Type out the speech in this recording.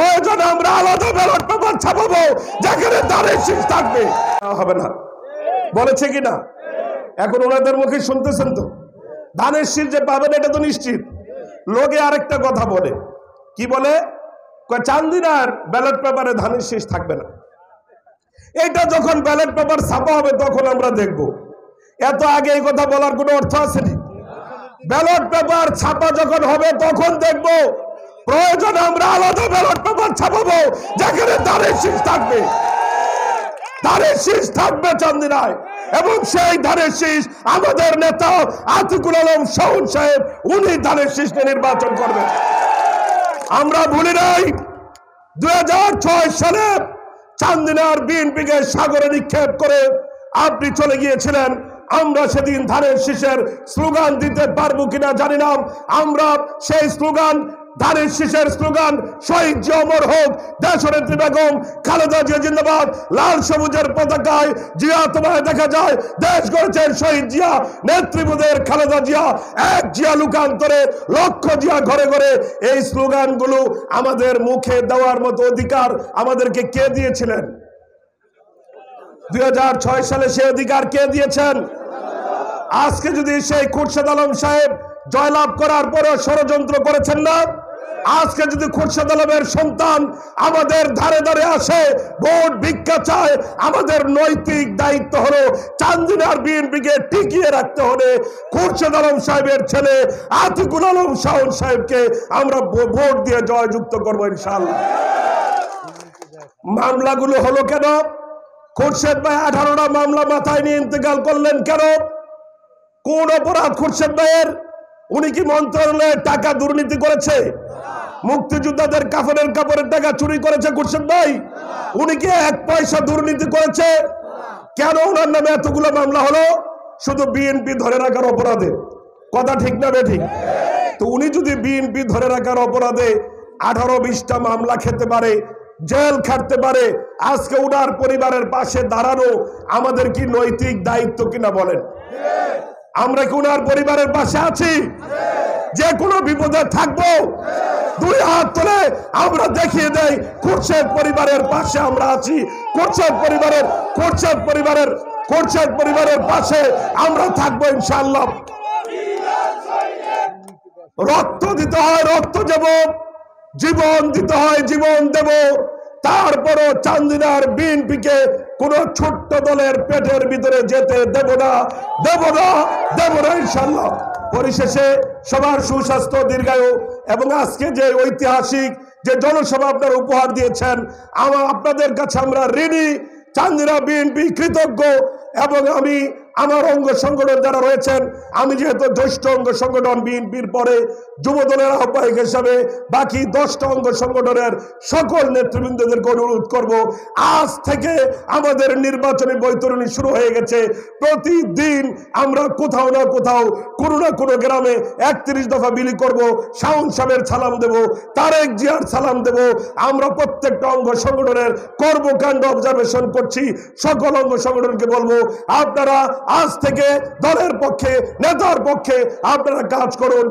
প্রয়োজনে আমরা আলাদা ব্যালট পেপার ছাপাবো যেখানে ধানের শীষ থাকবে। হবে না বলেছে কিনা? এখন ওনাদের মুখে শুনতেছেন তো, ধানের শীষ যে পাবেন এটা তো নিশ্চিত। লোকে আরেকটা কথা বলে, কি বলে? চান্দিনার ব্যালট পেপারে ধানের শীষ থাকবে না। এটা যখন ব্যালট পেপার ছাপা হবে তখন আমরা দেখব। এত আগে এই কথা বলার কোনো অর্থ আসেনি। ব্যালট পেপার ছাপা যখন হবে তখন দেখব। প্রয়োজনে আমরা আলাদা ব্যালট পেপার ছাপাবো যেখানে ধানের শীষ থাকবে। ধানের শীষ থাকবে চান্দিনায়, এবং সেই ধানের শীষ আমাদের নেতা আতিকুল আলম শাওন সাহেব, উনি ধানের শীষ নির্বাচন করবেন। আমরা ভুলি নাই 2006 সালে চান্দিনার বিএনপিকে সাগরে নিক্ষেপ করে আপনি চলে গিয়েছিলেন। আমরা সেদিন ধানের শীষের স্লোগান দিতে পারবো কিনা জানি না। আমরা সেই স্লোগান, ধানের শীষের স্লোগান, শহীদ জিয়া অমর হোক, দেশনেত্রী বেগম খালেদা জিয়া জিন্দাবাদ, লাল সবুজের পতাকায় জিয়া তোমায় দেখা যায়, দেশ গড়েছেন শহীদ জিয়া, নেতৃত্বের খালেদা জিয়া, এক জিয়া লুকান্তরে লক্ষ জিয়া ঘরে ঘরে। এই স্লোগানগুলো আমাদের মুখে দেওয়ার মতো অধিকার আমাদেরকে কে দিয়েছিলেন? 2006 সালে সে অধিকার কে দিয়েছেন? আজকে যদি সেই খুরশেদ আলম সাহেব জয়লাভ করার পরে ষড়যন্ত্র করেছেন না, আজকে যদি খুরশেদ আলমের সন্তান আমাদের ধারে ধারে আসে, ভোট ভিক্ষা চায়, আমাদের নৈতিক দায়িত্ব হলো চান্দিনার বিএনপিকে টিকিয়ে রাখতে হলে খুরশেদ আলম সাহেবের ছেলে আতিকুল আলম শাওন সাহেবকে আমরা ভোট দিয়ে জয়যুক্ত করবো ইনশাআল্লাহ। মামলাগুলো হলো কেন? খুরশেদ ভাই 18টা মামলা মাথায় নিয়ে ইন্তেকাল করলেন কেন? কোন অপরাধ খুরশেদ ভাইয়ের? উনি কি মন্ত্রণালয়ের টাকা দুর্নীতি করেছে? মুক্তিযোদ্ধাদের কাফনের কাপড়ের টাকা চুরি করেছে খুরশেদ ভাই? উনি কি 1 পয়সা দুর্নীতি করেছে? কেন ওনার নামে এতগুলো মামলা হলো? শুধু বিএনপি ধরে রাখার অপরাধে। কথা ঠিক না বেঠিক? তো উনি যদি বিএনপি ধরে রাখার অপরাধে 18-20টা মামলা খেতে পারে, জেল খাটতে পারে, আজকে উনার পরিবারের পাশে দাঁড়ানো আমাদের কি নৈতিক দায়িত্ব কিনা বলেন? আমরা কি উনার পরিবারের পাশে আছি? যে কোনো বিপদে থাকবো, 2 হাত তুলে আমরা দেখিয়ে দেই খুরশেদ পরিবারের পাশে আমরা আছি। খুরশেদ পরিবারের পাশে আমরা থাকবো ইনশাআল্লাহ। রক্ত দিতে হয় রক্ত দেব, জীবন দিতে হয় জীবন দেব। তারপরও চান্দিনার বিএনপিকে কোন ছোট্ট দলের পেটের ভিতরে যেতে দেব না ইনশাআল্লাহ। পরিশেষে সবার সুস্বাস্থ্য, দীর্ঘায়ু, এবং আজকে যে ঐতিহাসিক যে জনসভা আপনারা উপহার দিয়েছেন, আপনাদের কাছে আমরা ঋণী। চান্দিনা বিএনপি কৃতজ্ঞ, এবং আমি আমার অঙ্গ সংগঠন যারা রয়েছেন, আমি যেহেতু জ্যেষ্ঠ অঙ্গ সংগঠন বিএনপির পরে যুব দলের আহ্বায়ক হিসাবে বাকি 10টা অঙ্গ সংগঠনের সকল নেতৃবৃন্দদেরকে অনুরোধ করব, আজ থেকে আমাদের নির্বাচনী বৈতরণী শুরু হয়ে গেছে। প্রতিদিন আমরা কোথাও না কোথাও কোনো না কোনো গ্রামে 31 দফা বিলি করব, শাওন সাহেবের সালাম দেব, তারেক জিয়ার সালাম দেব। আমরা প্রত্যেকটা অঙ্গ সংগঠনের কর্মকাণ্ড অবজারভেশন করছি। সকল অঙ্গ সংগঠনকে বলবো, আপনারা আজ থেকে দলের পক্ষে, নেতার পক্ষে আপনারা কাজ করুন।